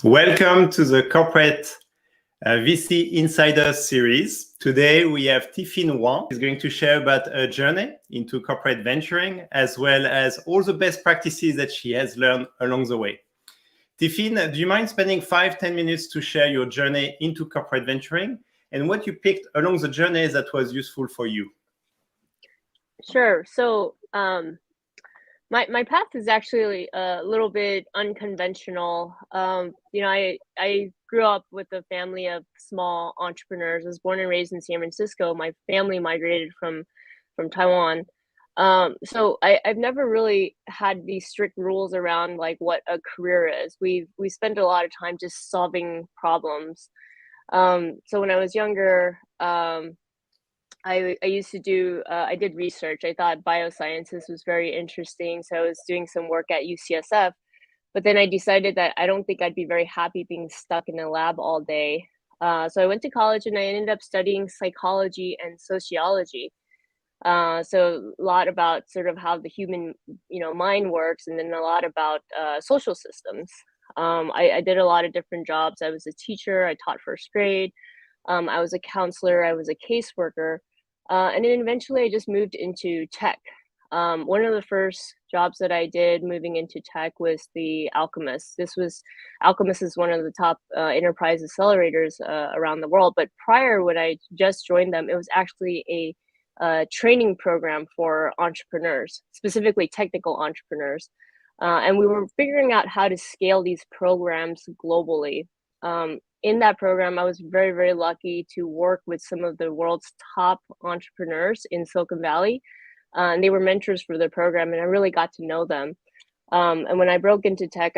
Welcome to the Corporate VC Insiders series. Today we have Tiffine Wang, who is going to share about her journey into corporate venturing, as well as all the best practices that she has learned along the way. Tiffine, do you mind spending 5-10 minutes to share your journey into corporate venturing and what you picked along the journey that was useful for you? Sure. So my path is actually a little bit unconventional. I grew up with a family of small entrepreneurs. I was born and raised in San Francisco. My family migrated from Taiwan. So I've never really had these strict rules around like what a career is. We spent a lot of time just solving problems. So when I was younger, I used to do, I did research. I thought biosciences was very interesting. So I was doing some work at UCSF, but then I decided that I don't think I'd be very happy being stuck in a lab all day. So I went to college and I ended up studying psychology and sociology. So a lot about sort of how the human, mind works, and then a lot about social systems. I did a lot of different jobs. I was a teacher. I taught first grade. I was a counselor. I was a caseworker. And then eventually I just moved into tech. One of the first jobs that I did moving into tech was the Alchemist. Alchemist is one of the top enterprise accelerators around the world. But prior, when I just joined them, it was actually a training program for entrepreneurs, specifically technical entrepreneurs. And we were figuring out how to scale these programs globally. In that program, I was very, very lucky to work with some of the world's top entrepreneurs in Silicon Valley. And they were mentors for the program, and I really got to know them. And when I broke into tech,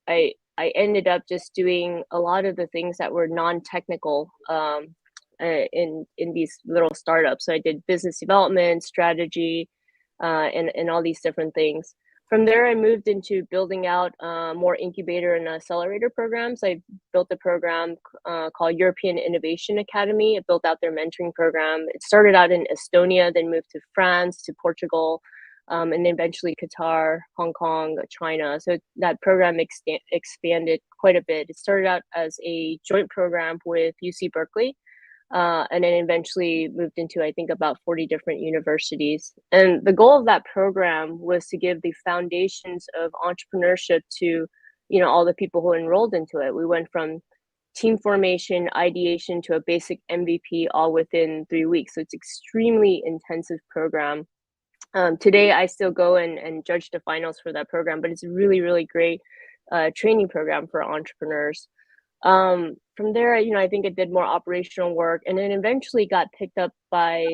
I ended up just doing a lot of the things that were non-technical in these little startups. So I did business development, strategy, and all these different things. From there, I moved into building out more incubator and accelerator programs. I built a program called European Innovation Academy. I built out their mentoring program. It started out in Estonia, then moved to France, to Portugal, and then eventually Qatar, Hong Kong, China. So that program expanded quite a bit. It started out as a joint program with UC Berkeley. And then eventually moved into, I think, about 40 different universities. And the goal of that program was to give the foundations of entrepreneurship to, all the people who enrolled into it. We went from team formation, ideation to a basic MVP all within 3 weeks. So it's extremely intensive program. Today, I still go and judge the finals for that program, but it's a really, really great training program for entrepreneurs. From there, I think it did more operational work, and then eventually got picked up by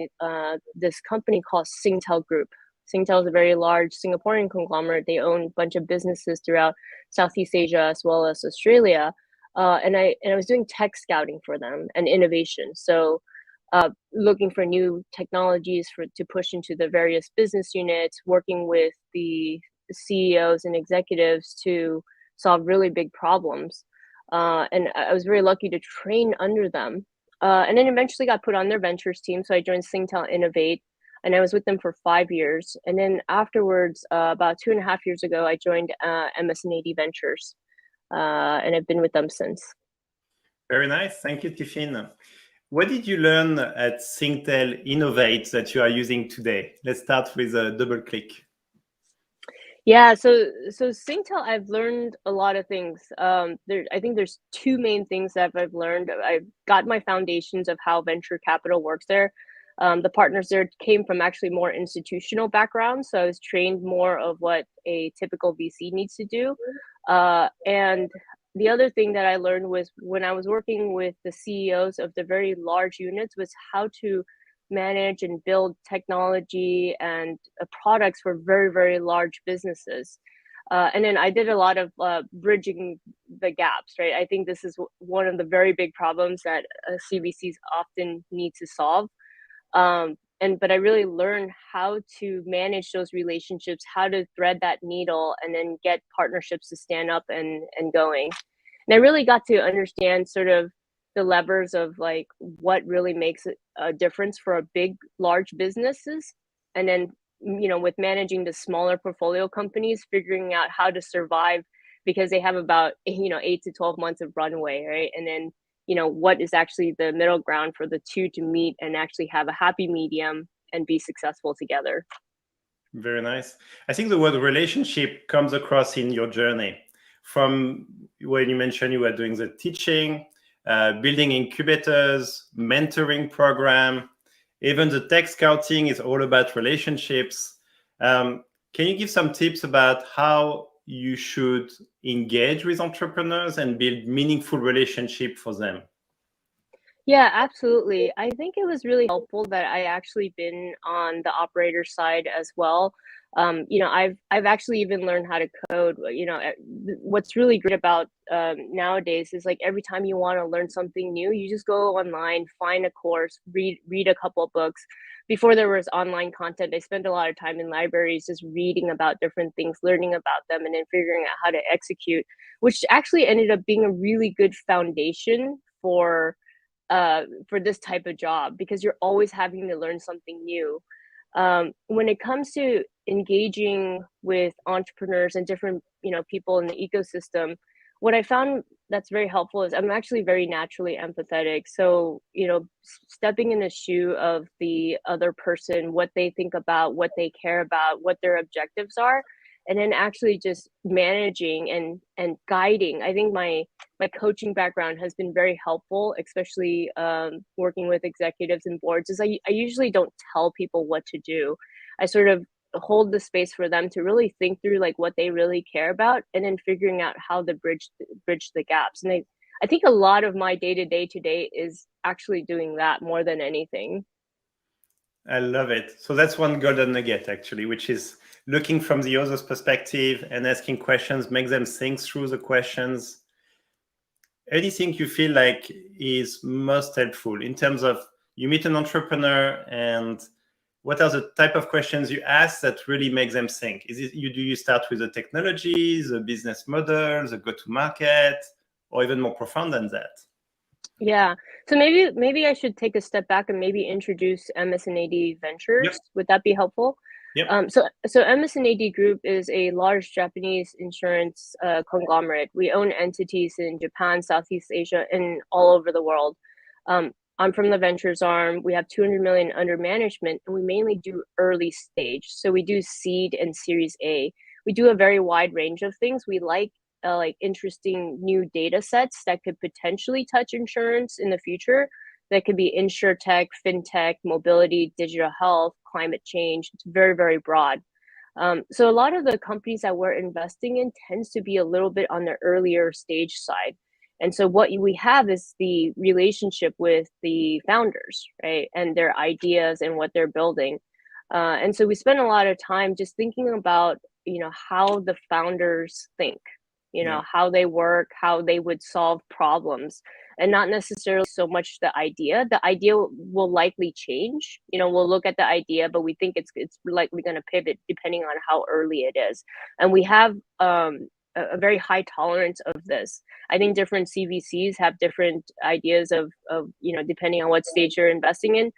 this company called Singtel Group. Singtel is a very large Singaporean conglomerate. They own a bunch of businesses throughout Southeast Asia as well as Australia. And I was doing tech scouting for them and innovation. So looking for new technologies to push into the various business units, working with the CEOs and executives to solve really big problems. And I was very lucky to train under them. And then eventually got put on their ventures team. So I joined Singtel Innovate, and I was with them for 5 years. And then afterwards, about 2.5 years ago, I joined MS&AD Ventures, and I've been with them since. Very nice. Thank you, Tiffine. What did you learn at Singtel Innovate that you are using today? Let's start with a double click. Yeah, so Singtel, I've learned a lot of things. I think there's two main things that I've learned. I've got my foundations of how venture capital works there. The partners there came from actually more institutional backgrounds, so I was trained more of what a typical VC needs to do. And the other thing that I learned was when I was working with the CEOs of the very large units was how to manage and build technology and products for very, very large businesses. And then I did a lot of bridging the gaps, right? I think this is one of the very big problems that CVCs often need to solve. But I really learned how to manage those relationships, how to thread that needle, and then get partnerships to stand up and going. And I really got to understand sort of the levers of like what really makes a difference for a large businesses. And then, with managing the smaller portfolio companies, figuring out how to survive because they have about 8 to 12 months of runway, right? And then what is actually the middle ground for the two to meet and actually have a happy medium and be successful together. Very nice. I think the word relationship comes across in your journey, from when you mentioned you were doing the teaching, building incubators, mentoring program, even the tech scouting is all about relationships. Can you give some tips about how you should engage with entrepreneurs and build meaningful relationship for them? Yeah, absolutely. I think it was really helpful that I actually been on the operator side as well. I've actually even learned how to code. What's really great about nowadays is like every time you want to learn something new, you just go online, find a course, read a couple of books. Before there was online content, I spent a lot of time in libraries just reading about different things, learning about them, and then figuring out how to execute, which actually ended up being a really good foundation for this type of job, because you're always having to learn something new. When it comes to engaging with entrepreneurs and different people in the ecosystem, what I found that's very helpful is I'm actually very naturally empathetic. So stepping in the shoe of the other person, what they think about, what they care about, what their objectives are, and then actually just managing and guiding. I think my coaching background has been very helpful, especially working with executives and boards, is I usually don't tell people what to do. I sort of hold the space for them to really think through like what they really care about, and then figuring out how to bridge the gaps. And I think a lot of my day-to-day today is actually doing that more than anything. I love it. So that's one golden nugget, actually, which is looking from the other's perspective and asking questions, make them think through the questions. Anything you feel like is most helpful in terms of you meet an entrepreneur, and what are the type of questions you ask that really make them think? Do you start with the technology, the business model, the go-to-market, or even more profound than that? Yeah. So maybe I should take a step back and maybe introduce MS&AD Ventures. Yep. Would that be helpful? Yep. So MS&AD Group is a large Japanese insurance conglomerate. We own entities in Japan, Southeast Asia, and all over the world. I'm from the ventures arm. We have 200 million under management, and we mainly do early stage. So we do seed and Series A. We do a very wide range of things. We like interesting new data sets that could potentially touch insurance in the future. That could be insurtech, fintech, mobility, digital health, climate change. It's very, very broad. So a lot of the companies that we're investing in tends to be a little bit on the earlier stage side. And so what we have is the relationship with the founders, right? And their ideas and what they're building. And so we spend a lot of time just thinking about, how the founders think, Yeah. how they work, how they would solve problems, and not necessarily so much the idea. The idea will likely change. We'll look at the idea, but we think it's likely going to pivot depending on how early it is. And we have a very high tolerance of this. I think different CVCs have different ideas of depending on what stage you're investing in.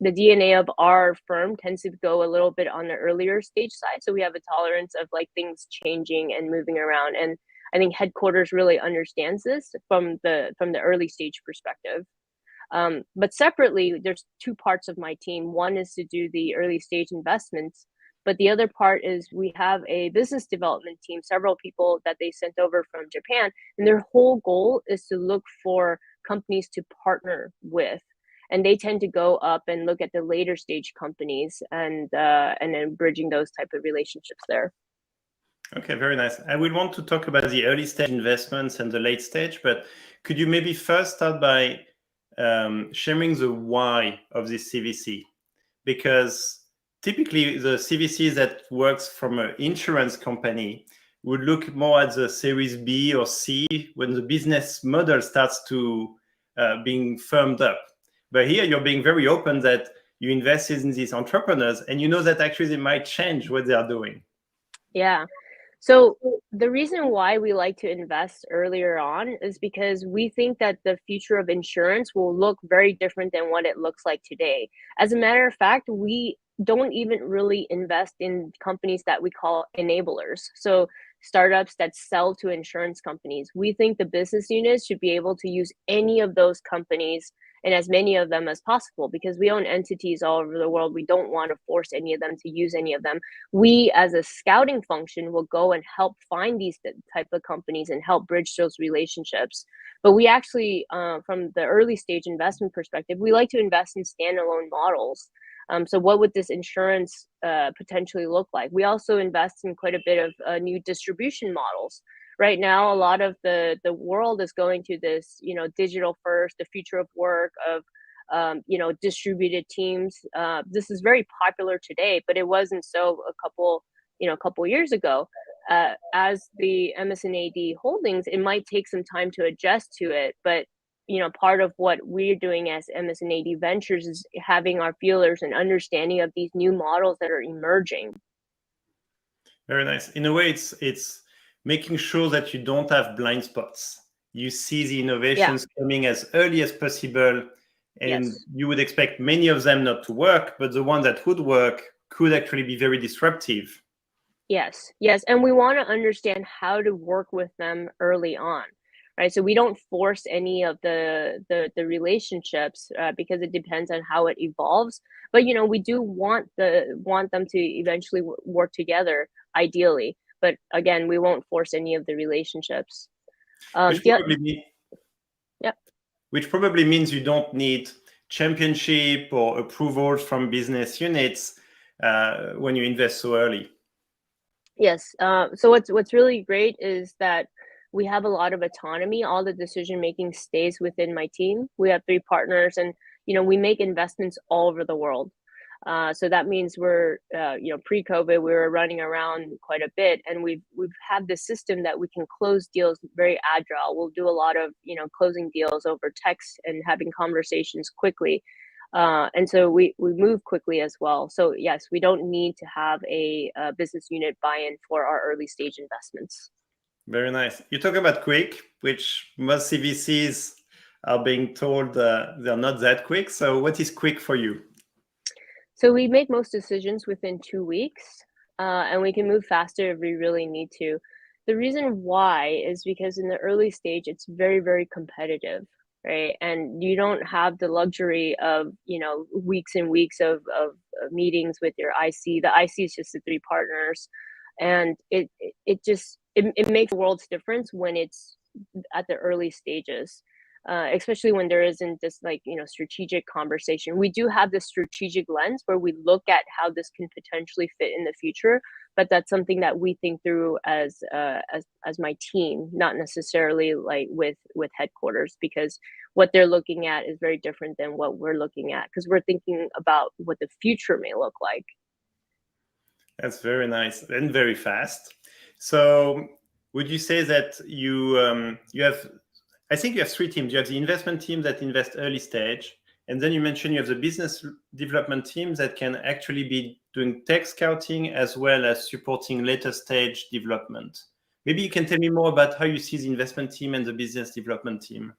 The DNA of our firm tends to go a little bit on the earlier stage side. So we have a tolerance of like things changing and moving around. And I think headquarters really understands this from the early stage perspective. But separately, there's two parts of my team. One is to do the early stage investments, but the other part is we have a business development team, several people that they sent over from Japan, and their whole goal is to look for companies to partner with. And they tend to go up and look at the later stage companies and then bridging those type of relationships there. Okay, very nice. I will want to talk about the early stage investments and the late stage, but could you maybe first start by sharing the why of this CVC? Because typically the CVC that works from an insurance company would look more at the Series B or C when the business model starts to being firmed up. But here you're being very open that you invested in these entrepreneurs and you know that actually they might change what they are doing. Yeah. So the reason why we like to invest earlier on is because we think that the future of insurance will look very different than what it looks like today. As a matter of fact, we don't even really invest in companies that we call enablers. So startups that sell to insurance companies. We think the business units should be able to use any of those companies and as many of them as possible, because we own entities all over the world. We don't want to force any of them to use any of them. We, as a scouting function, will go and help find these type of companies and help bridge those relationships. But we actually, from the early stage investment perspective, we like to invest in standalone models. So what would this insurance potentially look like? We also invest in quite a bit of new distribution models. Right now, a lot of the world is going to this, digital first, the future of work, of distributed teams. This is very popular today, but it wasn't so a couple years ago. As the MS&AD holdings, it might take some time to adjust to it, but part of what we're doing as MS&AD Ventures is having our feelers and understanding of these new models that are emerging. Very nice. In a way, it's making sure that you don't have blind spots. You see the innovations coming as early as possible, and you would expect many of them not to work, but the ones that would work could actually be very disruptive. Yes, and we want to understand how to work with them early on, right? So we don't force any of the relationships because it depends on how it evolves. But we do want them to eventually work together, ideally. But again, we won't force any of the relationships. Which probably means you don't need championship or approvals from business units when you invest so early. Yes. So what's really great is that we have a lot of autonomy. All the decision making stays within my team. We have 3 partners, and we make investments all over the world. So that means we're, pre-COVID, we were running around quite a bit, and we've had this system that we can close deals very agile. We'll do a lot of, closing deals over text and having conversations quickly. And so we move quickly as well. So yes, we don't need to have a business unit buy-in for our early stage investments. Very nice. You talk about quick, which most CVCs are being told they're not that quick. So what is quick for you? So we make most decisions within 2 weeks, and we can move faster if we really need to. The reason why is because in the early stage, it's very, very competitive, right? And you don't have the luxury of, weeks and weeks of meetings with your IC. The IC is just the 3 partners. And it makes a world's difference when it's at the early stages. Especially when there isn't this strategic conversation. We do have this strategic lens where we look at how this can potentially fit in the future, but that's something that we think through as my team, not necessarily like with headquarters, because what they're looking at is very different than what we're looking at, because we're thinking about what the future may look like. That's very nice and very fast. So would you say that you have, I think you have 3 teams. You have the investment team that invest early stage. And then you mentioned you have the business development team that can actually be doing tech scouting as well as supporting later stage development. Maybe you can tell me more about how you see the investment team and the business development team.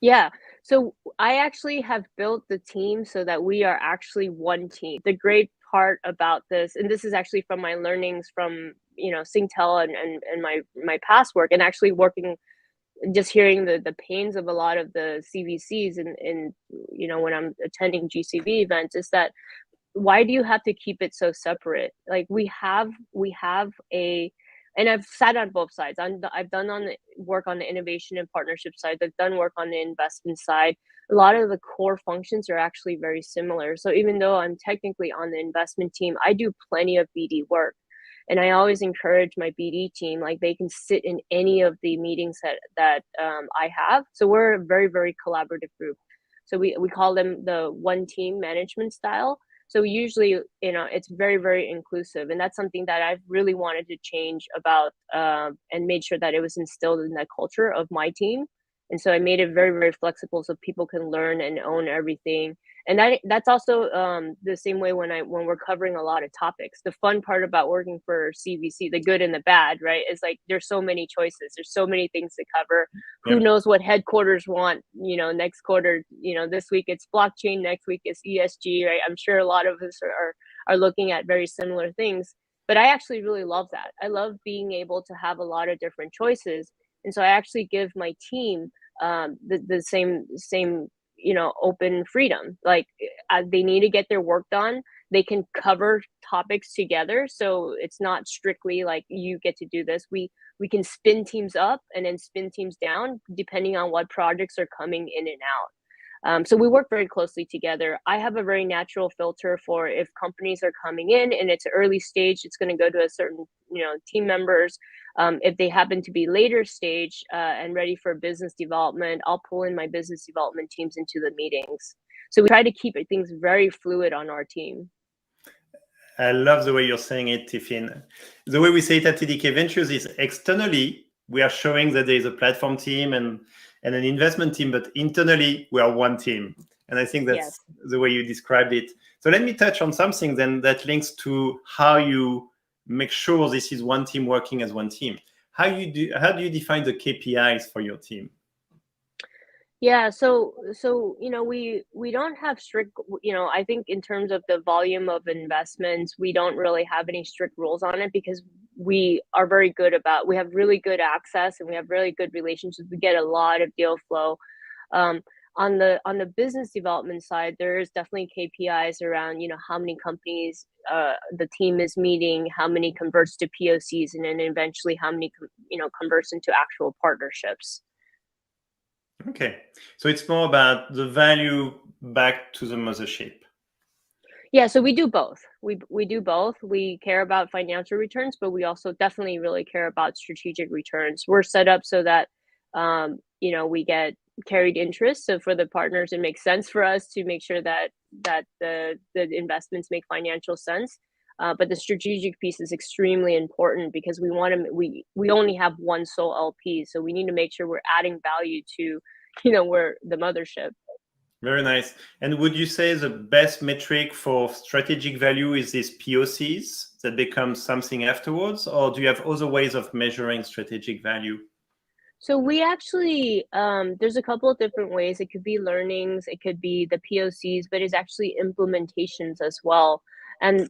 Yeah. So I actually have built the team so that we are actually one team. The great part about this, and this is actually from my learnings from, Singtel and my past work, and actually working, just hearing the pains of a lot of the CVCs and when I'm attending GCV events, is that why do you have to keep it so separate? Like we have and I've sat on both sides. I've done work on the innovation and partnership side. I've done work on the investment side. A lot of the core functions are actually very similar. So even though I'm technically on the investment team, I do plenty of BD work. And I always encourage my BD team, like they can sit in any of the meetings that I have. So we're a very, very collaborative group. So we call them the one team management style. So usually, it's very, very inclusive. And that's something that I've really wanted to change about and made sure that it was instilled in that culture of my team. And so I made it very, very flexible so people can learn and own everything. And that's also the same way when we're covering a lot of topics. The fun part about working for CVC, the good and the bad, right, is like there's so many choices. There's so many things to cover. Yeah. Who knows what headquarters want, next quarter, this week it's blockchain, next week it's ESG, right? I'm sure a lot of us are looking at very similar things. But I actually really love that. I love being able to have a lot of different choices. And so I actually give my team the same open freedom. Like they need to get their work done. They can cover topics together, so it's not strictly like you get to do this. We can spin teams up and then spin teams down depending on what projects are coming in and out. So we work very closely together. I have a very natural filter for if companies are coming in and it's early stage, it's going to go to a certain, team members. If they happen to be later stage and ready for business development, I'll pull in my business development teams into the meetings. So we try to keep things very fluid on our team. I love the way you're saying it, Tiffin. The way we say it at TDK Ventures is externally, we are showing that there is a platform team and an investment team, but internally, we are one team. And I think that's the way you described it. So let me touch on something then that links to how you make sure this is one team working as one team. How do you define the KPIs for your team? Yeah, so we don't have strict, I think in terms of the volume of investments, we don't really have any strict rules on it because we are very good we have really good access and we have really good relationships. We get a lot of deal flow. On the business development side, there is definitely KPIs around, how many companies the team is meeting, how many converts to POCs, and then eventually how many converts into actual partnerships. Okay, so it's more about the value back to the mothership. Yeah, so we do both. We do both. We care about financial returns, but we also definitely really care about strategic returns. We're set up so that we get carried interest. So for the partners, it makes sense for us to make sure that the investments make financial sense. But the strategic piece is extremely important because we only have one sole LP, so we need to make sure we're adding value to, we're the mothership. Very nice. And would you say the best metric for strategic value is these POCs that become something afterwards, or do you have other ways of measuring strategic value? So we actually, there's a couple of different ways. It could be learnings, it could be the POCs, but it's actually implementations as well. And,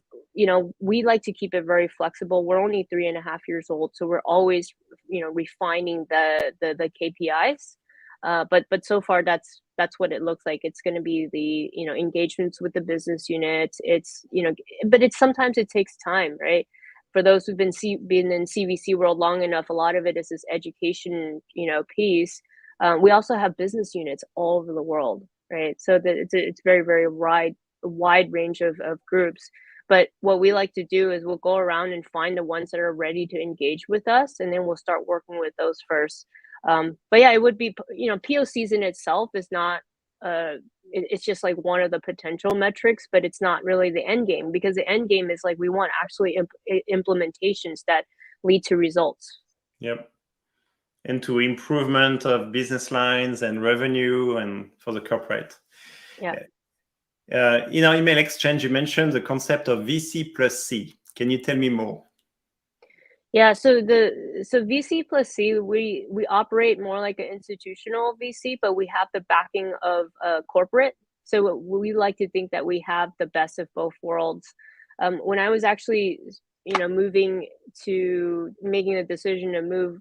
we like to keep it very flexible. We're only 3.5 years old, so we're always, refining the KPIs. But so far that's what it looks like. It's going to be the, engagements with the business units. It's, but sometimes it takes time, right? For those who've been in CVC world long enough, a lot of it is this education, piece. We also have business units all over the world, right? So that it's very, very wide range of groups. But what we like to do is we'll go around and find the ones that are ready to engage with us, and then we'll start working with those first. But yeah, it would be, POCs in itself is not, it's just like one of the potential metrics, but it's not really the end game, because the end game is like we want actually implementations that lead to results. Yep. And to improvement of business lines and revenue and for the corporate. Yeah. In our email exchange, you mentioned the concept of VC plus C. Can you tell me more? Yeah, so VC plus C, we operate more like an institutional VC, but we have the backing of corporate. So we like to think that we have the best of both worlds. When I was actually, moving to making the decision to move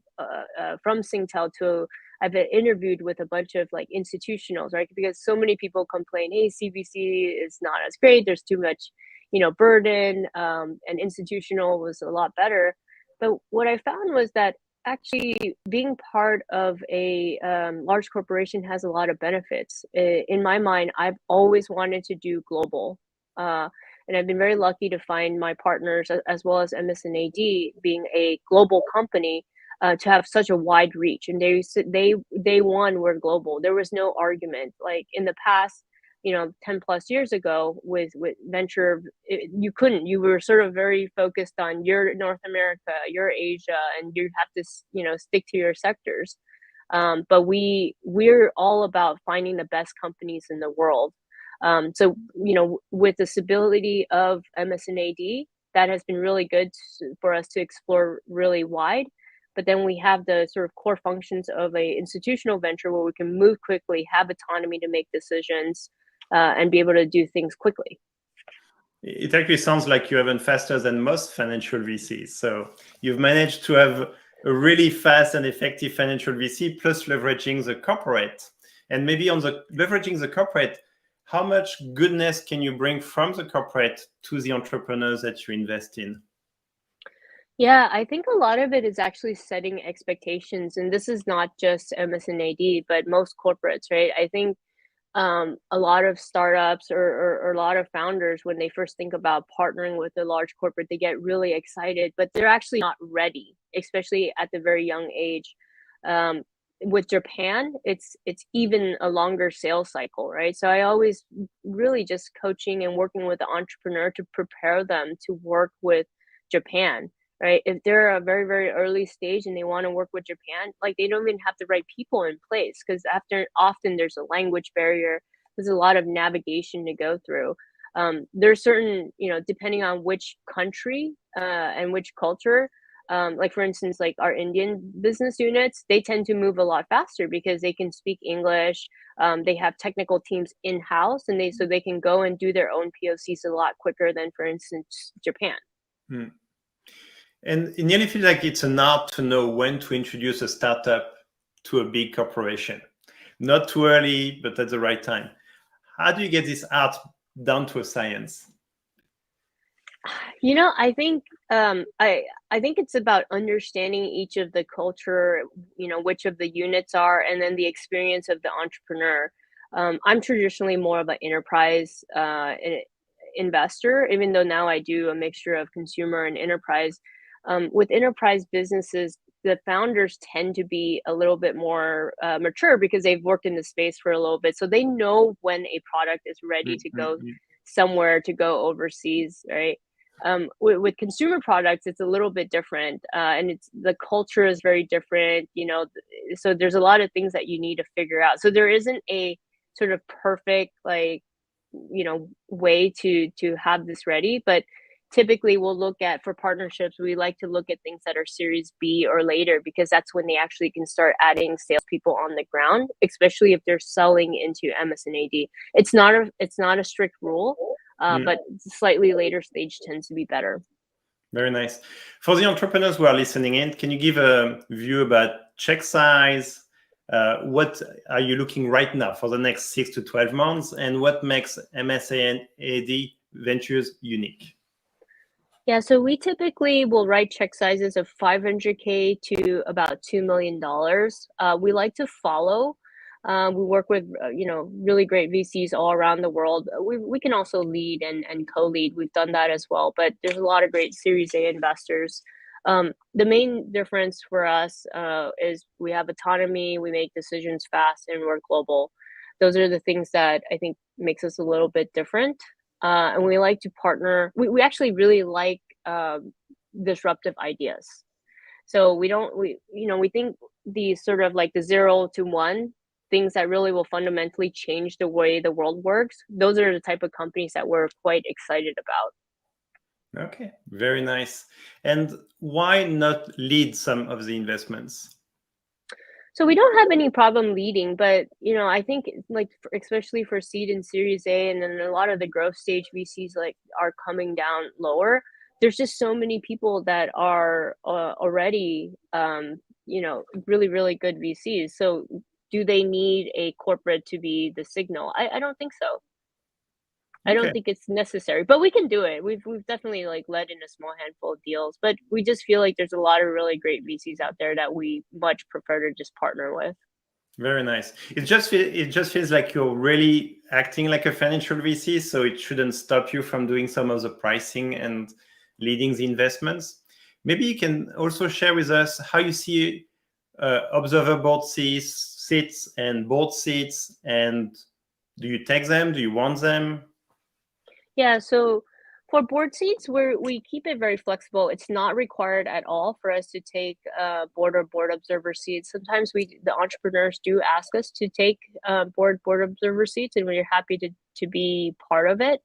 from Singtel to, I've been interviewed with a bunch of like institutionals, right? Because so many people complain, hey, CVC is not as great. There's too much, burden, and institutional was a lot better. But what I found was that actually being part of a large corporation has a lot of benefits. In my mind, I've always wanted to do global. And I've been very lucky to find my partners, as well as MS&AD, being a global company, to have such a wide reach. And day one, we're global. There was no argument. Like in the past, 10 plus years ago with venture, you were sort of very focused on your North America, your Asia, and you have to, stick to your sectors. But we're all about finding the best companies in the world. So, with the stability of MS&AD, that has been really good for us to explore really wide. But then we have the sort of core functions of a institutional venture where we can move quickly, have autonomy to make decisions, and be able to do things quickly. It actually sounds like you're even faster than most financial VCs. So you've managed to have a really fast and effective financial VC plus leveraging the corporate. And maybe on the leveraging the corporate, how much goodness can you bring from the corporate to the entrepreneurs that you invest in? Yeah, I think a lot of it is actually setting expectations, and this is not just MS&AD, but most corporates, right? I think a lot of startups or a lot of founders, when they first think about partnering with a large corporate, they get really excited, but they're actually not ready, especially at the very young age. Um, with Japan, it's even a longer sales cycle, right? So I always really just coaching and working with the entrepreneur to prepare them to work with Japan, right? If they're a very, very early stage and they want to work with Japan, like they don't even have the right people in place because after often there's a language barrier, there's a lot of navigation to go through. There's certain, depending on which country and which culture, like for instance, like our Indian business units, they tend to move a lot faster because they can speak English. They have technical teams in house, and so they can go and do their own POCs a lot quicker than, for instance, Japan. Hmm. And it nearly feels like it's an art to know when to introduce a startup to a big corporation. Not too early, but at the right time. How do you get this art down to a science? I think I think it's about understanding each of the culture, which of the units are, and then the experience of the entrepreneur. I'm traditionally more of an enterprise investor, even though now I do a mixture of consumer and enterprise. With enterprise businesses, the founders tend to be a little bit more mature because they've worked in the space for a little bit, so they know when a product is ready to go Mm-hmm. somewhere, to go overseas, right? With consumer products, it's a little bit different, and it's the culture is very different. So there's a lot of things that you need to figure out. So there isn't a sort of perfect like way to have this ready, but typically we'll look at for partnerships. We like to look at things that are Series B or later because that's when they actually can start adding salespeople on the ground, especially if they're selling into MS&AD. It's not a strict rule, but slightly later stage tends to be better. Very nice. For the entrepreneurs who are listening in, can you give a view about check size? What are you looking right now for the next 6 to 12 months? And what makes MS&AD Ventures unique? Yeah, so we typically will write check sizes of 500K to about $2 million. We like to follow. We work with really great VCs all around the world. We can also lead and co-lead. We've done that as well. But there's a lot of great Series A investors. The main difference for us is we have autonomy. We make decisions fast, and we're global. Those are the things that I think makes us a little bit different. And we like to partner. We actually really like disruptive ideas. So we think the sort of like the 0 to 1 things that really will fundamentally change the way the world works. Those are the type of companies that we're quite excited about. Okay, very nice. And why not lead some of the investments? So we don't have any problem leading, but I think like especially for seed and Series A, and then a lot of the growth stage VCs like are coming down lower. There's just so many people that are already, really really good VCs. So do they need a corporate to be the signal? I don't think so. I don't Okay. think it's necessary, but we can do it. We've definitely like led in a small handful of deals, but we just feel like there's a lot of really great VCs out there that we much prefer to just partner with. Very nice. It just feels like you're really acting like a financial VC, so it shouldn't stop you from doing some of the pricing and leading the investments. Maybe you can also share with us how you see observer board seats and board seats, and do you take them? Do you want them? Yeah, so for board seats, we keep it very flexible. It's not required at all for us to take board observer seats. Sometimes the entrepreneurs do ask us to take board observer seats, and we're happy to be part of it.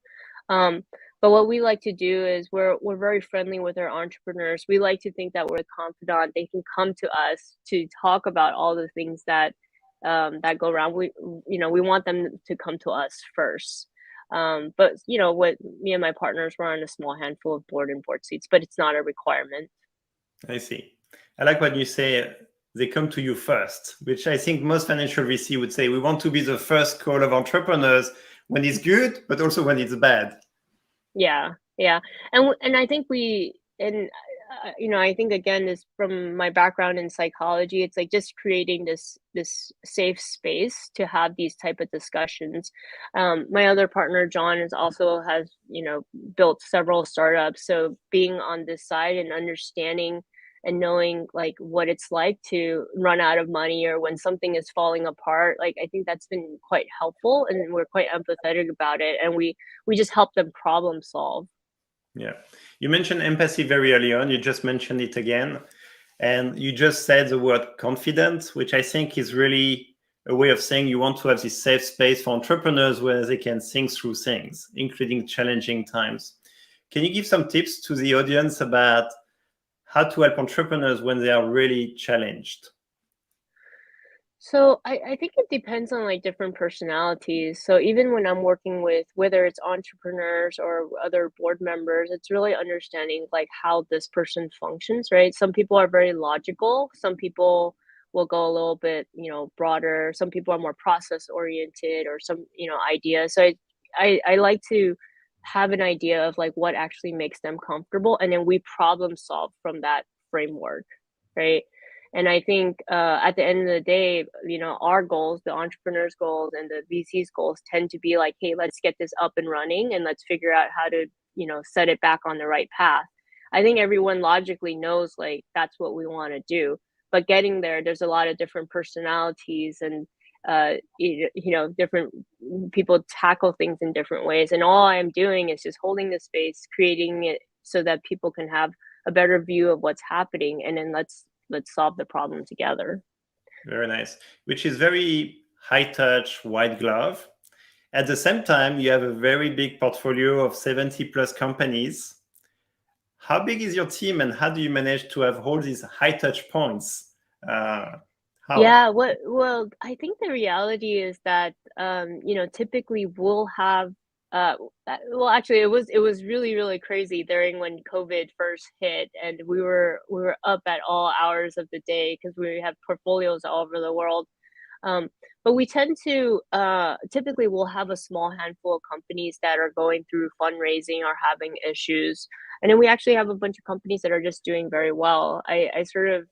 Um, but what we like to do is we're very friendly with our entrepreneurs. We like to think that we're a confidant. They can come to us to talk about all the things that go around. We want them to come to us first. But what me and my partners were on a small handful of board seats, but it's not a requirement. I see. I like when you say they come to you first, which I think most financial VC would say we want to be the first call of entrepreneurs when it's good, but also when it's bad. Yeah, yeah, and I think I think again is from my background in psychology. It's like just creating this safe space to have these type of discussions. My other partner John is also has built several startups, so being on this side and understanding and knowing like what it's like to run out of money or when something is falling apart, like I think that's been quite helpful, and we're quite empathetic about it, and we just help them problem solve. Yeah. You mentioned empathy very early on. You just mentioned it again. And you just said the word confident, which I think is really a way of saying you want to have this safe space for entrepreneurs where they can think through things, including challenging times. Can you give some tips to the audience about how to help entrepreneurs when they are really challenged? So I think it depends on like different personalities. So even when I'm working with whether it's entrepreneurs or other board members, it's really understanding like how this person functions, right? Some people are very logical, some people will go a little bit, broader, some people are more process oriented or some, ideas. So I like to have an idea of like what actually makes them comfortable, and then we problem solve from that framework, right? And I think at the end of the day, our goals, the entrepreneurs' goals and the VC's goals tend to be like, hey, let's get this up and running and let's figure out how to, set it back on the right path. I think everyone logically knows like that's what we want to do. But getting there, there's a lot of different personalities and different people tackle things in different ways. And all I'm doing is just holding the space, creating it so that people can have a better view of what's happening, and then let's solve the problem together. Very nice. Which is very high touch, white glove. At the same time, you have a very big portfolio of 70 plus companies. How big is your team and how do you manage to have all these high touch points? Uh, how? Yeah, well, I think the reality is that typically we'll have well, actually it was really really crazy during when COVID first hit, and we were up at all hours of the day because we have portfolios all over the world. Um, but we tend to typically we'll have a small handful of companies that are going through fundraising or having issues. And then we actually have a bunch of companies that are just doing very well. I sort of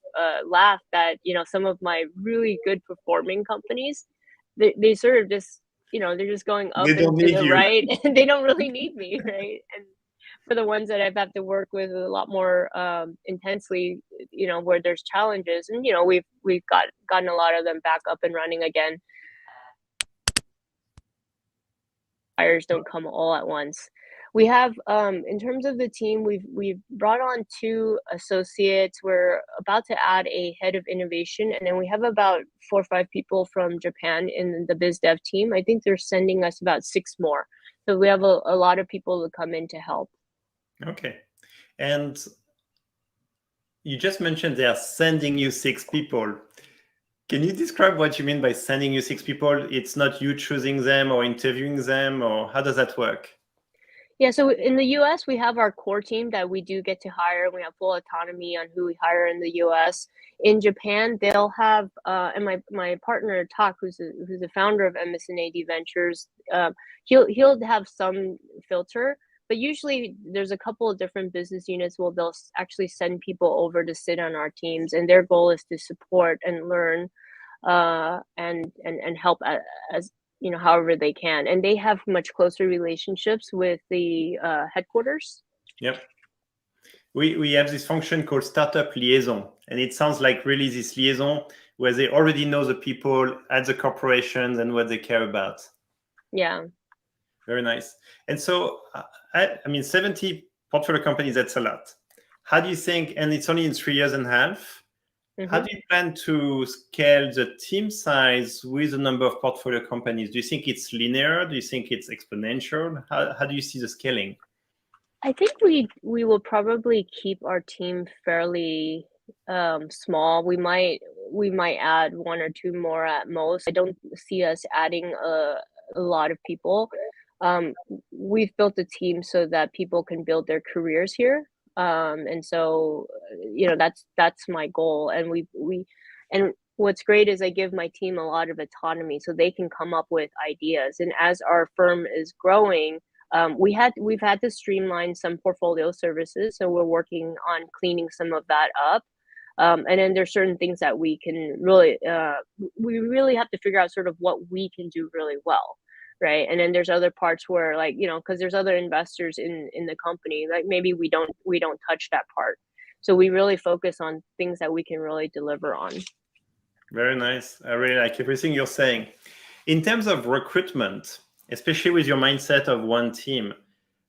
laugh that, some of my really good performing companies, they sort of just, they're just going up They and don't to need the you. right and they don't really need me, right? And for the ones that I've had to work with a lot more intensely, where there's challenges, and we've gotten a lot of them back up and running again. Hires don't come all at once. We have, in terms of the team, we've brought on 2 associates. We're about to add a head of innovation, and then we have about 4 or 5 people from Japan in the biz dev team. I think they're sending us about 6 more. So we have a lot of people to come in to help. Okay. And you just mentioned they are sending you 6 people. Can you describe what you mean by sending you 6 people? It's not you choosing them or interviewing them, or how does that work? Yeah, so in the US, we have our core team that we do get to hire. We have full autonomy on who we hire in the US. In Japan, they'll have, and my partner Tak, who's the founder of MS&AD Ventures, he'll have some filter, but usually there's a couple of different business units where they'll actually send people over to sit on our teams, and their goal is to support and learn, and help as however they can, and they have much closer relationships with the headquarters. Yep. We have this function called startup liaison, and it sounds like really this liaison where they already know the people at the corporations and what they care about. Yeah. Very nice. And so, I mean, 70 portfolio companies, that's a lot. How do you think, and it's only in 3 years and a half, how Hmm. do you plan to scale the team size with the number of portfolio companies? Do you think it's linear? Do you think it's exponential? How do you see the scaling? I think we will probably keep our team fairly small. We might add 1 or 2 more at most. I don't see us adding a lot of people. we've built a team so that people can build their careers here. And so, that's my goal. And and what's great is I give my team a lot of autonomy so they can come up with ideas. And as our firm is growing, we've had to streamline some portfolio services. So we're working on cleaning some of that up. And then there's certain things that we can really, we really have to figure out sort of what we can do really well. Right. And then there's other parts where, like, because there's other investors in the company, like maybe we don't touch that part. So we really focus on things that we can really deliver on. Very nice. I really like everything you're saying. In terms of recruitment, especially with your mindset of one team,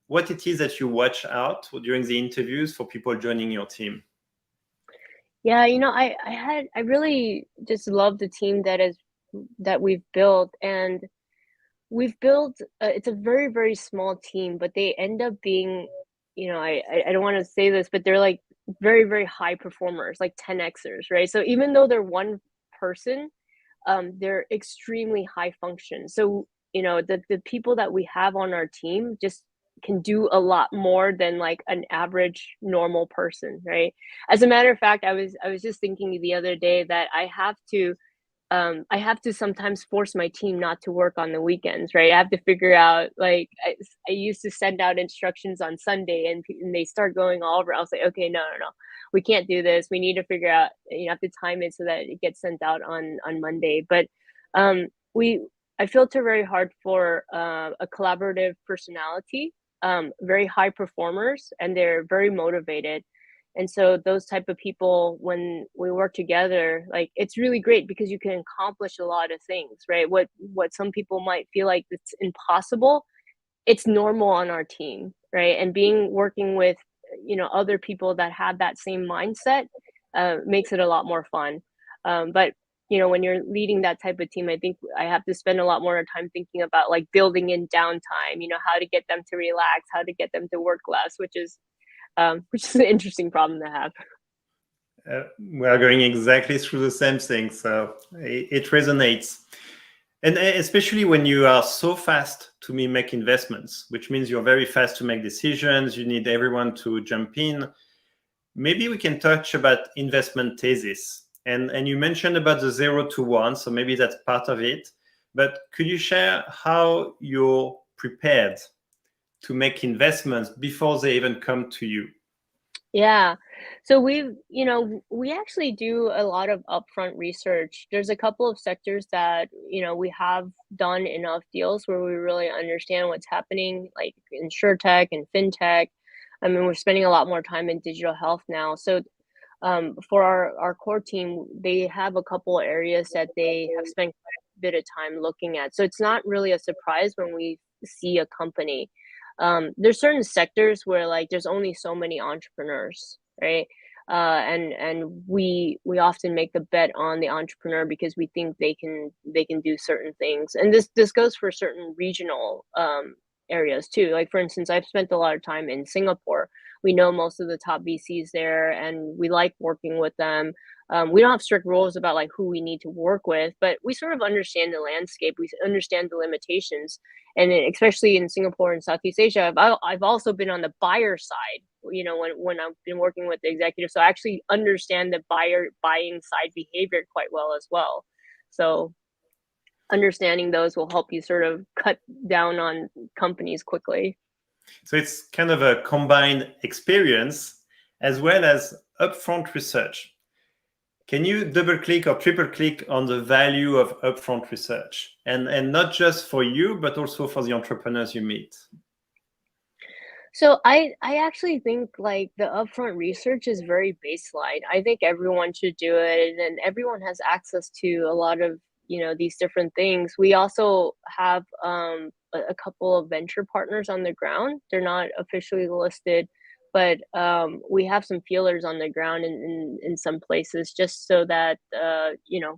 what it is that you watch out during the interviews for people joining your team? Yeah, I really just love the team that we've built. And we've built it's a very, very small team, but they end up being, I don't want to say this, but they're like very, very high performers, like 10xers, right? So even though they're one person, they're extremely high function. So, the people that we have on our team just can do a lot more than like an average normal person, right? As a matter of fact, I was just thinking the other day that I have to sometimes force my team not to work on the weekends, right? I have to figure out, like, I used to send out instructions on Sunday, and they start going all over. I was like, okay, no, no, no, we can't do this. We need to figure out, you have to time it so that it gets sent out on Monday. But we I filter very hard for a collaborative personality, very high performers, and they're very motivated. And so those type of people, when we work together, like, it's really great because you can accomplish a lot of things, right? What some people might feel like it's impossible, it's normal on our team, right? And working with, other people that have that same mindset, makes it a lot more fun. But when you're leading that type of team, I think I have to spend a lot more time thinking about, like, building in downtime, how to get them to relax, how to get them to work less, which is an interesting problem to have. We are going exactly through the same thing, so it resonates. And especially when you are so fast to make investments, which means you're very fast to make decisions, you need everyone to jump in. Maybe we can touch about investment thesis. And you mentioned about the 0 to 1, so maybe that's part of it. But could you share how you're prepared to make investments before they even come to you? Yeah. So we actually do a lot of upfront research. There's a couple of sectors that, we have done enough deals where we really understand what's happening, like insurtech and fintech. I mean, we're spending a lot more time in digital health now. So for our core team, they have a couple areas that they have spent quite a bit of time looking at. So it's not really a surprise when we see a company. There's certain sectors where, like, there's only so many entrepreneurs, right? And we often make the bet on the entrepreneur because we think they can do certain things. And this goes for certain regional areas too. Like, for instance, I've spent a lot of time in Singapore. We know most of the top VCs there, and we like working with them. We don't have strict rules about, like, who we need to work with, but we sort of understand the landscape. We understand the limitations, and especially in Singapore and Southeast Asia, I've also been on the buyer side. When I've been working with the executive, so I actually understand the buying side behavior quite well as well. So understanding those will help you sort of cut down on companies quickly. So it's kind of a combined experience as well as upfront research. Can you double click or triple click on the value of upfront research, and not just for you, but also for the entrepreneurs you meet? So I actually think, like, the upfront research is very baseline. I think everyone should do it, and everyone has access to a lot of, these different things. We also have a couple of venture partners on the ground. They're not officially listed, but we have some feelers on the ground in some places, just so that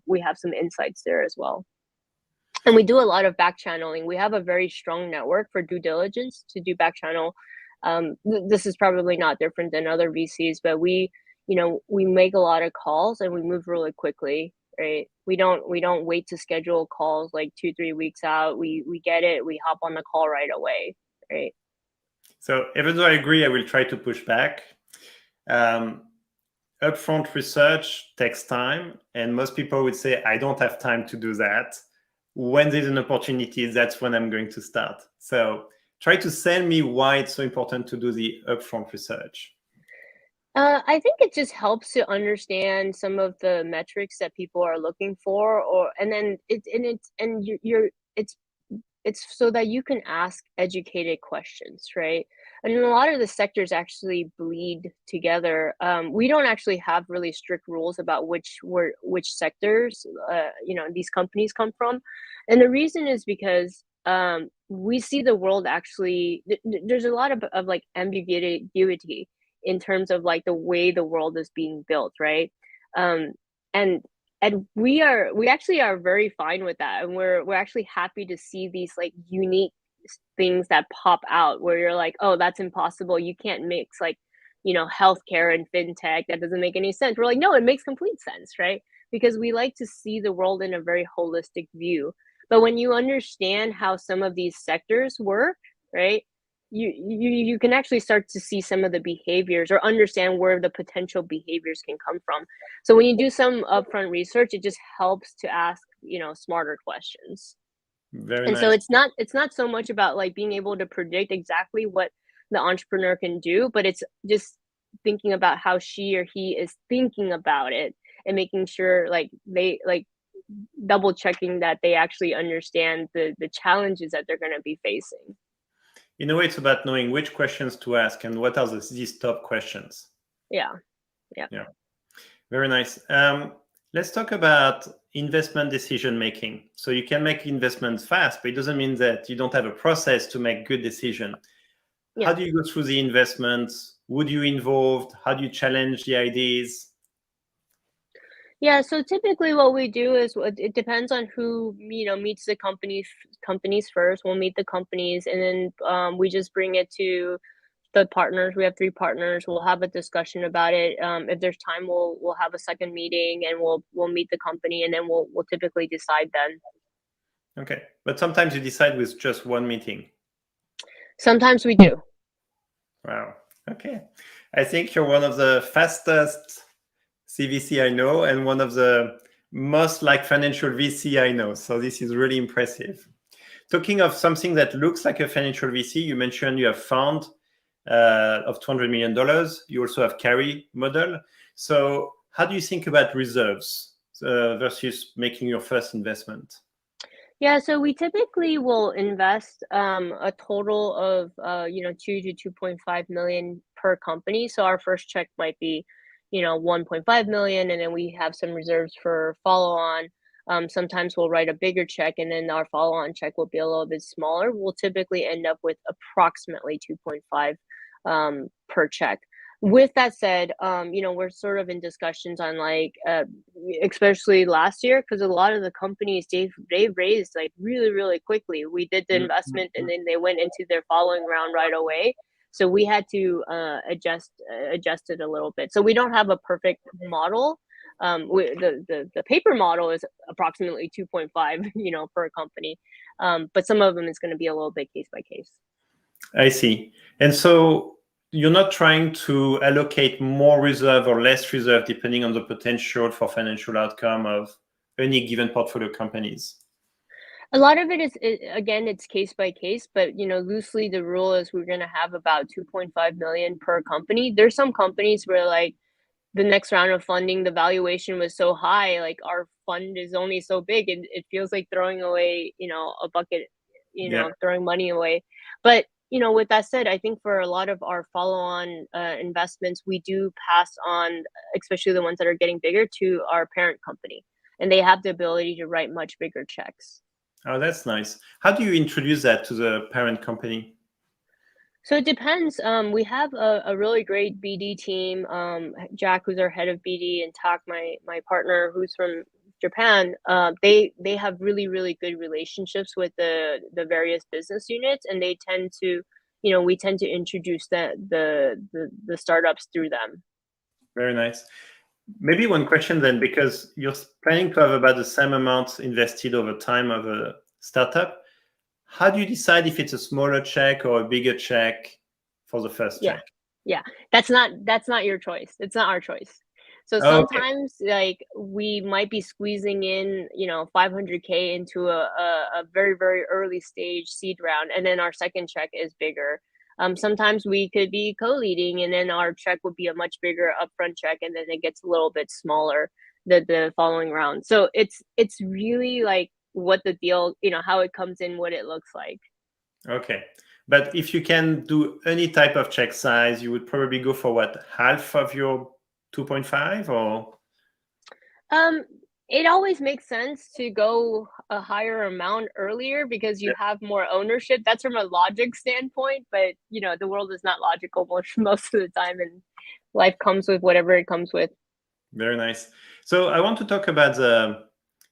we have some insights there as well. And we do a lot of back channeling. We have a very strong network for due diligence to do back channel. This is probably not different than other VCs, but we make a lot of calls and we move really quickly. right? We don't wait to schedule calls like 2-3 weeks out. We get it, we hop on the call right away, right? So even though I agree, I will try to push back. Upfront research takes time, and most people would say, I don't have time to do that. When there's an opportunity, that's when I'm going to start. So try to sell me why it's so important to do the upfront research. I think it just helps to understand some of the metrics that people are looking for, or and then you're it's so that you can ask educated questions, right? And a lot of the sectors actually bleed together. We don't actually have really strict rules about which sectors these companies come from, and the reason is because we see the world actually. There's a lot of like ambiguity in terms of like the way the world is being built, right? Um, and we actually are very fine with that, and we're actually happy to see these like unique things that pop out where you're like, oh, that's impossible, you can't mix like healthcare and fintech, that doesn't make any sense. We're like, no, it makes complete sense, right? Because we like to see the world in a very holistic view. But when you understand how some of these sectors work, right, you can actually start to see some of the behaviors or understand where the potential behaviors can come from. So when you do some upfront research, it just helps to ask, smarter questions. Very And so nice. it's not so much about like being able to predict exactly what the entrepreneur can do, but it's just thinking about how she or he is thinking about it, and making sure like they like double checking that they actually understand the challenges that they're going to be facing. In a way, it's about knowing which questions to ask and what are these top questions. Yeah. Yeah, very nice. Let's talk about investment decision making. So you can make investments fast, but it doesn't mean that you don't have a process to make good decision. Yeah. How do you go through the investments? Would you involved? How do you challenge the ideas? Yeah, so typically what we do is it depends on who meets the companies first. We'll meet the companies, and then we just bring it to the partners. We have 3 partners. We'll have a discussion about it. If there's time, we'll have a second meeting, and we'll meet the company, and then we'll typically decide then. Okay, but sometimes you decide with just one meeting. Sometimes we do. Wow. Okay, I think you're one of the fastest CVC I know, and one of the most like financial VC I know. So this is really impressive. Talking of something that looks like a financial VC, you mentioned you have fund of $200 million. You also have carry model. So how do you think about reserves versus making your first investment? Yeah, so we typically will invest a total of 2 to 2.5 million per company. So our first check might be 1.5 million, and then we have some reserves for follow on. Sometimes we'll write a bigger check, and then our follow on check will be a little bit smaller. We'll typically end up with approximately 2.5 per check. With that said, we're sort of in discussions on like, especially last year, because a lot of the companies they've raised like really really quickly. We did the investment, and then they went into their following round right away. So we had to adjust it a little bit. So we don't have a perfect model. The paper model is approximately 2.5, per company, but some of them is going to be a little bit case by case. I see. And so you're not trying to allocate more reserve or less reserve depending on the potential for financial outcome of any given portfolio companies. A lot of it is, again, it's case by case, but loosely the rule is we're going to have about 2.5 million per company. There's some companies where like the next round of funding, the valuation was so high, like our fund is only so big, and it feels like throwing away, a bucket, Yeah. throwing money away. But with that said, I think for a lot of our follow-on investments, we do pass on, especially the ones that are getting bigger, to our parent company, and they have the ability to write much bigger checks. Oh, that's nice. How do you introduce that to the parent company? So it depends. We have a really great BD team. Jack, who's our head of BD, and Tak, my partner, who's from Japan. They have really really good relationships with the various business units, and they tend to, we tend to introduce the startups through them. Very nice. Maybe one question then, because you're planning to have about the same amount invested over time of a startup. How do you decide if it's a smaller check or a bigger check for the first check? Yeah, that's not your choice. It's not our choice. So Okay, sometimes like we might be squeezing in, 500K into a very, very early stage seed round, and then our second check is bigger. Sometimes we could be co-leading, and then our check would be a much bigger upfront check, and then it gets a little bit smaller the following round. So it's really like what the deal, how it comes in, what it looks like. okay. But if you can do any type of check size, you would probably go for what, half of your 2.5 or? Um, it always makes sense to go a higher amount earlier because you Yeah, have more ownership. That's from a logic standpoint, but the world is not logical most of the time, and life comes with whatever it comes with. very nice. So I want to talk about the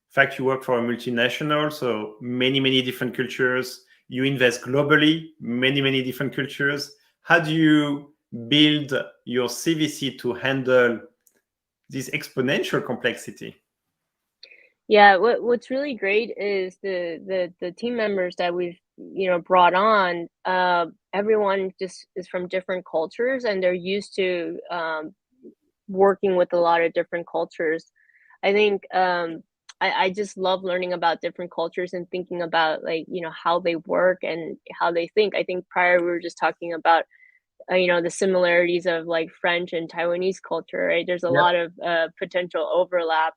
fact you work for a multinational, so many, many different cultures. You invest globally, many, many different cultures. How do you build your CVC to handle this exponential complexity? Yeah, what's really great is the team members that we've brought on. Everyone just is from different cultures, and they're used to working with a lot of different cultures. I think I just love learning about different cultures and thinking about like how they work and how they think. I think prior we were just talking about the similarities of like French and Taiwanese culture, right? There's a Yeah. lot of potential overlap.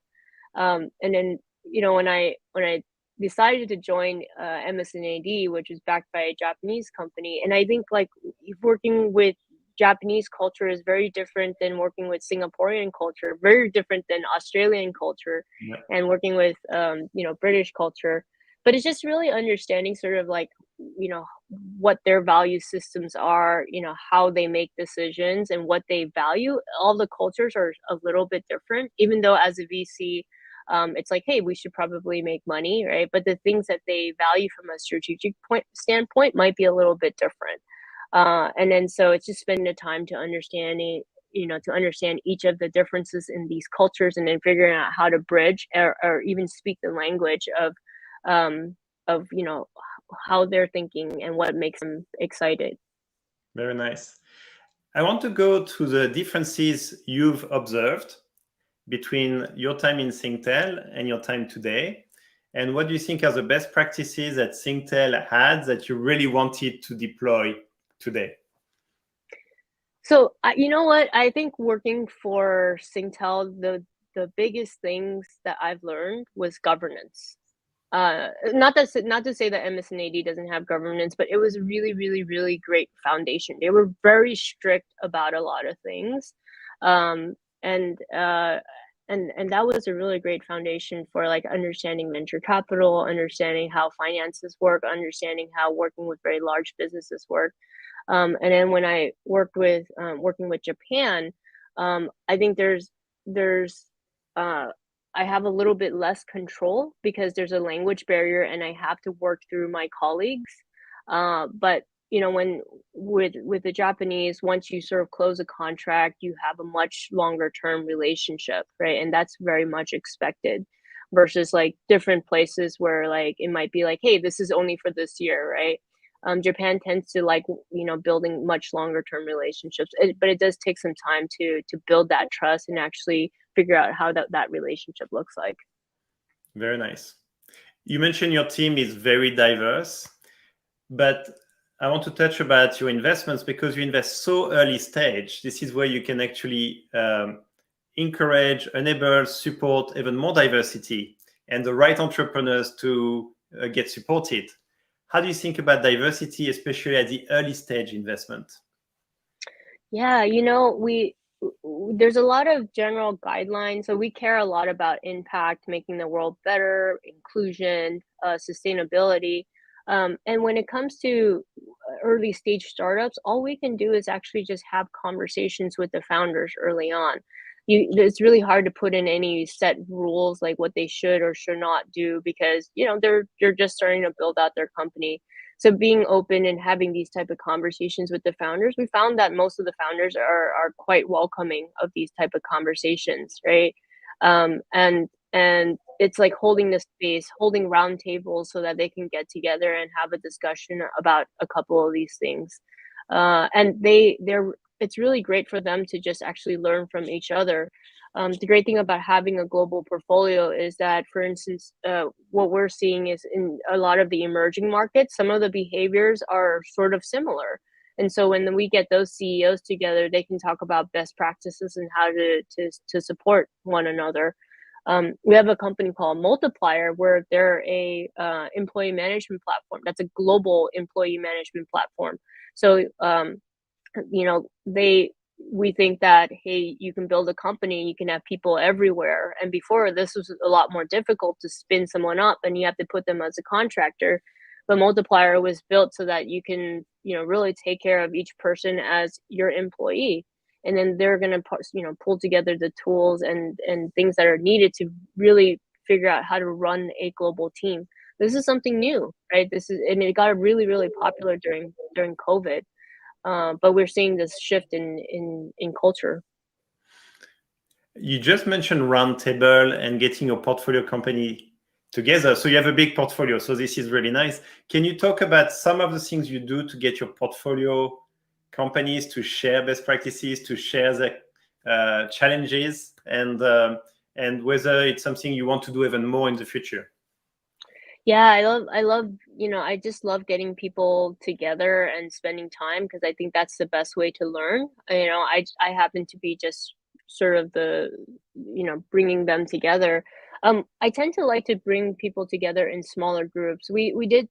And then when I decided to join MS&AD, which is backed by a Japanese company, and I think like working with Japanese culture is very different than working with Singaporean culture, very different than Australian culture, Yeah. and working with British culture. But it's just really understanding sort of like what their value systems are, how they make decisions and what they value. All the cultures are a little bit different, even though as a VC, it's like, hey, we should probably make money, right? But the things that they value from a strategic standpoint might be a little bit different. And then so it's just spending the time to to understand each of the differences in these cultures, and then figuring out how to bridge or even speak the language um, of how they're thinking and what makes them excited. Very nice. I want to go to the differences you've observed between your time in Singtel and your time today. And what do you think are the best practices that Singtel had that you really wanted to deploy today? So, you know what? I think working for Singtel, the biggest things that I've learned was governance. Not to say that MS&AD doesn't have governance, but it was a really, really, really great foundation. They were very strict about a lot of things, um, and uh, and that was a really great foundation for like understanding venture capital, understanding how finances work, understanding how working with very large businesses work. And then when I working with Japan, I think there's uh, I have a little bit less control because there's a language barrier and I have to work through my colleagues. But when with the Japanese, once you sort of close a contract, you have a much longer term relationship, right? And that's very much expected versus like different places where like it might be like, hey, this is only for this year, right? Japan tends to like building much longer term relationships, but it does take some time to build that trust and actually figure out how that relationship looks like. Very nice. You mentioned your team is very diverse, but I want to touch about your investments because you invest so early stage. This is where you can actually encourage, enable, support even more diversity and the right entrepreneurs to get supported. How do you think about diversity, especially at the early stage investment? Yeah, we there's a lot of general guidelines. So we care a lot about impact, making the world better, inclusion, sustainability. And when it comes to early stage startups, all we can do is actually just have conversations with the founders early on. It's really hard to put in any set rules like what they should or should not do because they're just starting to build out their company. So being open and having these type of conversations with the founders, we found that most of the founders are quite welcoming of these type of conversations, right? And it's like holding the space, holding round tables so that they can get together and have a discussion about a couple of these things. And they're it's really great for them to just actually learn from each other. The great thing about having a global portfolio is that, for instance, what we're seeing is in a lot of the emerging markets, some of the behaviors are sort of similar. And so when we get those CEOs together, they can talk about best practices and how to support one another. We have a company called Multiplier, where they're a employee management platform. That's a global employee management platform. So you know, we think that, hey, you can build a company, you can have people everywhere. And before, this was a lot more difficult to spin someone up, and you have to put them as a contractor. But Multiplier was built so that you can, you know, really take care of each person as your employee. And then they're going to, you know, pull together the tools and things that are needed to really figure out how to run a global team. This is something new, right? And it got really, really popular during COVID. But we're seeing this shift in culture. You just mentioned roundtable and getting your portfolio company together. So you have a big portfolio. So this is really nice. Can you talk about some of the things you do to get your portfolio companies to share best practices, to share the challenges, and whether it's something you want to do even more in the future? Yeah, I love, you know, I just love getting people together and spending time, because I think that's the best way to learn. You know, I happen to be just sort of the, you know, bringing them together. I tend to like to bring people together in smaller groups. We did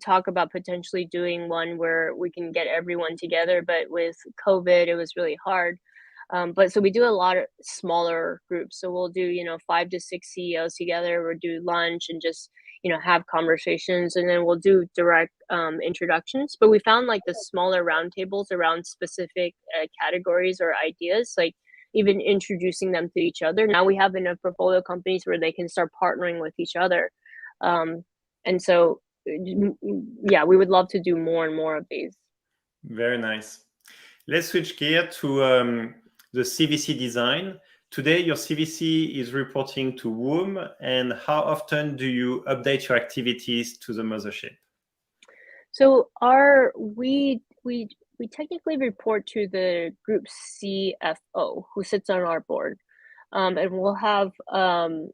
talk about potentially doing one where we can get everyone together, but with COVID, it was really hard. But so we do a lot of smaller groups. So we'll do, you know, 5 to 6 CEOs together. We'll do lunch and just, you know, have conversations, and then we'll do direct introductions. But we found like the smaller roundtables around specific categories or ideas, like even introducing them to each other. Now we have enough portfolio companies where they can start partnering with each other. And so, yeah, we would love to do more and more of these. Very nice. Let's switch gear to the CVC design. Today, your CVC is reporting to whom, and how often do you update your activities to the mothership? So we technically report to the group CFO, who sits on our board, and we'll have from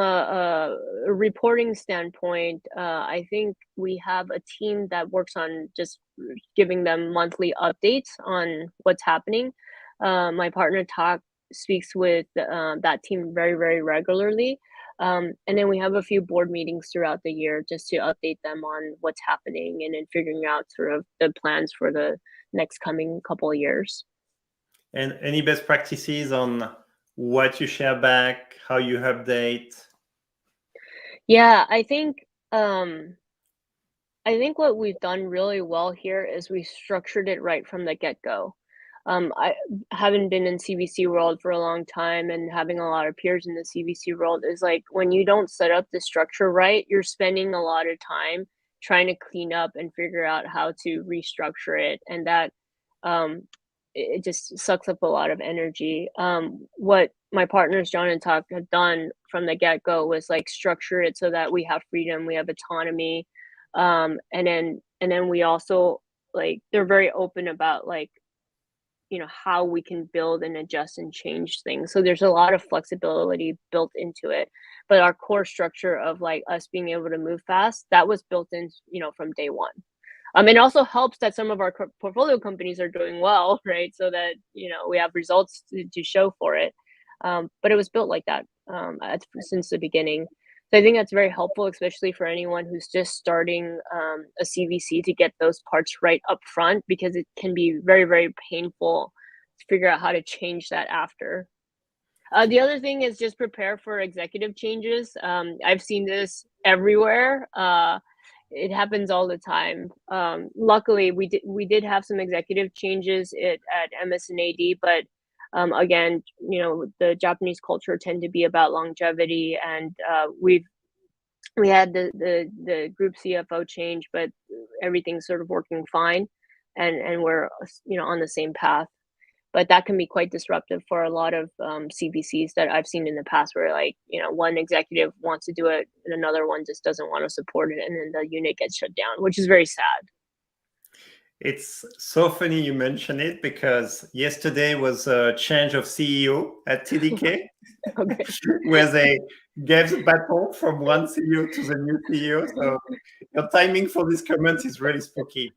a reporting standpoint. I think we have a team that works on just giving them monthly updates on what's happening. My partner speaks with that team very, very regularly. And then we have a few board meetings throughout the year just to update them on what's happening, and then figuring out sort of the plans for the next coming couple of years. And any best practices on what you share back, how you update? Yeah, I think what we've done really well here is we structured it right from the get-go. I haven't been in CVC world for a long time, and having a lot of peers in the CVC world is like, when you don't set up the structure right, you're spending a lot of time trying to clean up and figure out how to restructure it, and that um, it just sucks up a lot of energy. What my partners John and Tuck have done from the get-go was like structure it so that we have freedom, we have autonomy, and then we also, like, they're very open about, like, you know, how we can build and adjust and change things. So there's a lot of flexibility built into it. But our core structure of like us being able to move fast, that was built in, you know, from day one. It also helps that some of our portfolio companies are doing well, right? So that, you know, we have results to show for it. But it was built like that since the beginning. So I think that's very helpful, especially for anyone who's just starting a CVC, to get those parts right up front, because it can be very, very painful to figure out how to change that after. The other thing is just prepare for executive changes. I've seen this everywhere. It happens all the time. Luckily, we did have some executive changes at MS&AD, but again, you know, the Japanese culture tend to be about longevity, and we've we had the group CFO change, but everything's sort of working fine, and we're on the same path. But that can be quite disruptive for a lot of CVCs that I've seen in the past, where like one executive wants to do it and another one just doesn't want to support it, and then the unit gets shut down, which is very sad. It's so funny you mention it, because yesterday was a change of CEO at TDK, Okay. where they gave the baton from one CEO to the new CEO. So your timing for this comment is really spooky.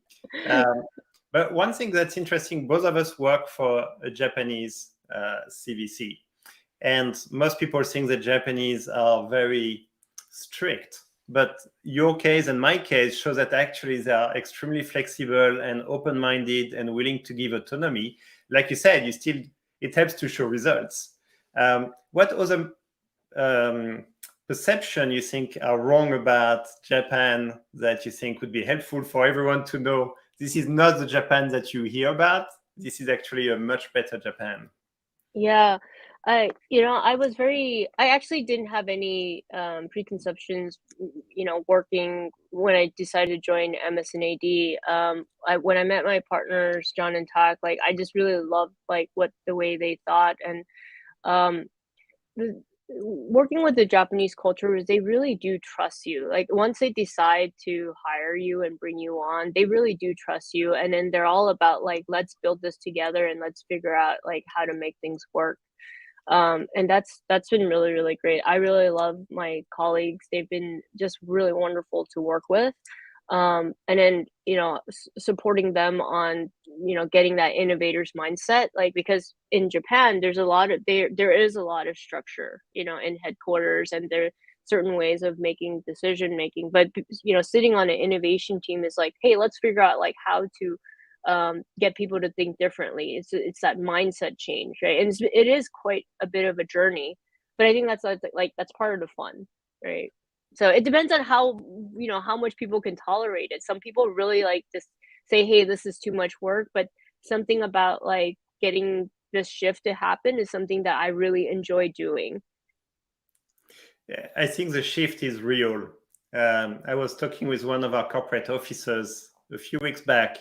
But one thing that's interesting, both of us work for a Japanese CVC, and most people think that Japanese are very strict. But your case and my case shows that actually they are extremely flexible and open-minded and willing to give autonomy. Like you said, it helps to show results. What other perception you think are wrong about Japan that you think would be helpful for everyone to know? This is not the Japan that you hear about. This is actually a much better Japan. Yeah. I actually didn't have any preconceptions, working when I decided to join MS&AD. When I met my partners, John and Tak, like I just really loved like the way they thought, and working with the Japanese culture is they really do trust you. Like once they decide to hire you and bring you on, they really do trust you, and then they're all about like, let's build this together and let's figure out like how to make things work. And that's been really, really great. I really love my colleagues. They've been just really wonderful to work with. And then, supporting them on, getting that innovator's mindset, like, because in Japan, there is a lot of structure, in headquarters, and there are certain ways of making decision making. But, sitting on an innovation team is like, hey, let's figure out like how to get people to think differently. It's that mindset change, right? And it is quite a bit of a journey, but I think that's like that's part of the fun, right? So it depends on how much people can tolerate it. Some people really like just say, hey, this is too much work, but something about like getting this shift to happen is something that I really enjoy doing. Yeah, I think the shift is real. I was talking with one of our corporate officers a few weeks back,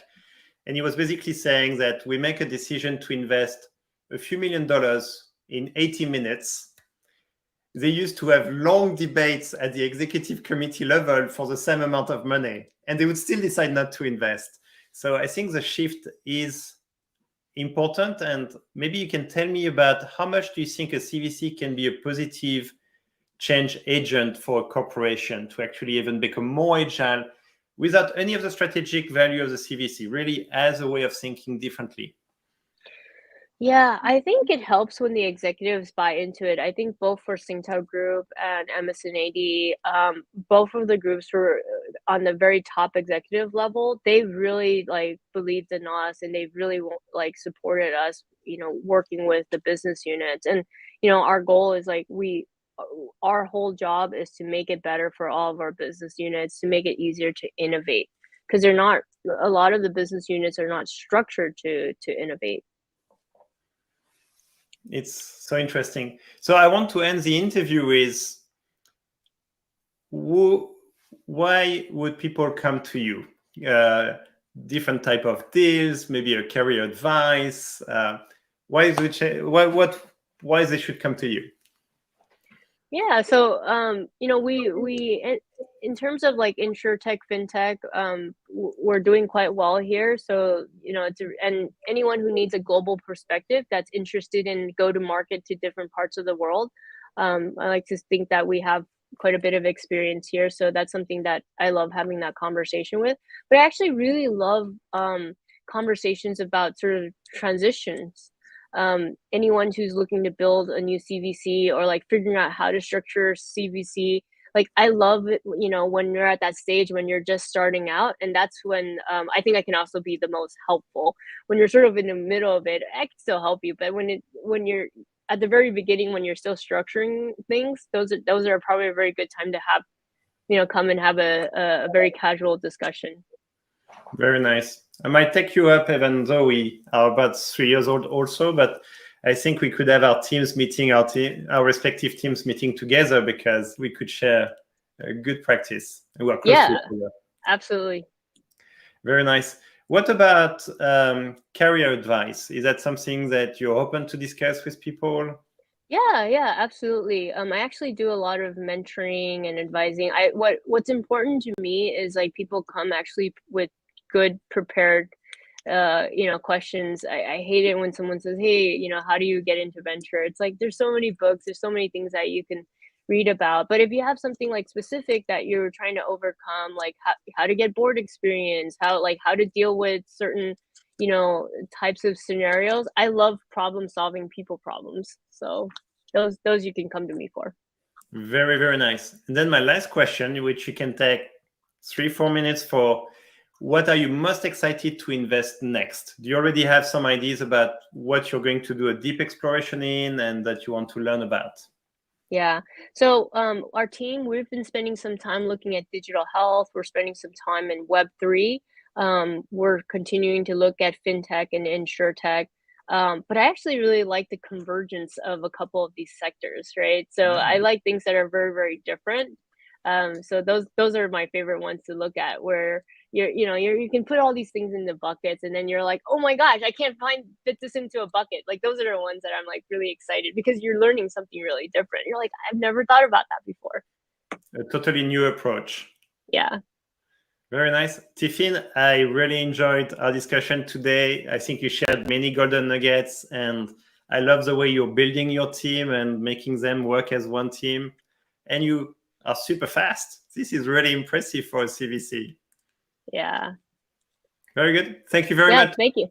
and he was basically saying that we make a decision to invest a few $1 million in 80 minutes. They used to have long debates at the executive committee level for the same amount of money, and they would still decide not to invest. So I think the shift is important. And maybe you can tell me about how much do you think a CVC can be a positive change agent for a corporation to actually even become more agile without any of the strategic value of the CVC, really as a way of thinking differently? Yeah, I think it helps when the executives buy into it. I think both for Singtel Group and MS&AD, both of the groups were on the very top executive level. They really like believed in us, and they really like supported us, working with the business units. And our goal is like our whole job is to make it better for all of our business units, to make it easier to innovate, because a lot of the business units are not structured to innovate. It's so interesting. So I want to end the interview with why would people come to you? Different type of deals, maybe a career advice. Why they should come to you? Yeah, so we in terms of like insurtech, fintech, we're doing quite well here. So and anyone who needs a global perspective that's interested in go to market to different parts of the world, I like to think that we have quite a bit of experience here. So that's something that I love having that conversation with. But I actually really love conversations about sort of transitions. Anyone who's looking to build a new CVC or like figuring out how to structure CVC, like I love it, when you're at that stage when you're just starting out, and that's when I think I can also be the most helpful. When you're sort of in the middle of it, I can still help you, but when you're at the very beginning, when you're still structuring things, those are probably a very good time to have, come and have a very casual discussion. Very nice. I might take you up, even though we are about 3 years old also, but I think we could have our teams meeting, our respective teams meeting together, because we could share a good practice. And we are close Yeah, to each other. absolutely. Very nice. What about career advice? Is that something that you're open to discuss with people? Yeah, absolutely. I actually do a lot of mentoring and advising. What's important to me is like people come actually with good prepared questions. I hate it when someone says, hey, how do you get into venture? It's like there's so many books, there's so many things that you can read about. But if you have something like specific that you're trying to overcome, like how to get board experience, how to deal with certain types of scenarios. I love problem solving people problems. So those you can come to me for. Very, very nice. And then my last question, which you can take 3-4 minutes for. What are you most excited to invest next? Do you already have some ideas about what you're going to do a deep exploration in and that you want to learn about? Yeah. So our team, we've been spending some time looking at digital health. We're spending some time in Web3. We're continuing to look at fintech and insurtech. But I actually really like the convergence of a couple of these sectors, right? So I like things that are very, very different. So those are my favorite ones to look at, where you can put all these things in the buckets, and then you're like, oh my gosh, I can't fit this into a bucket. Like those are the ones that I'm like really excited, because you're learning something really different. You're like, I've never thought about that before. A totally new approach. Yeah. Very nice. Tiffin, I really enjoyed our discussion today. I think you shared many golden nuggets, and I love the way you're building your team and making them work as one team. And you are super fast. This is really impressive for a CVC. Yeah. Very good. Thank you very much. Thank you.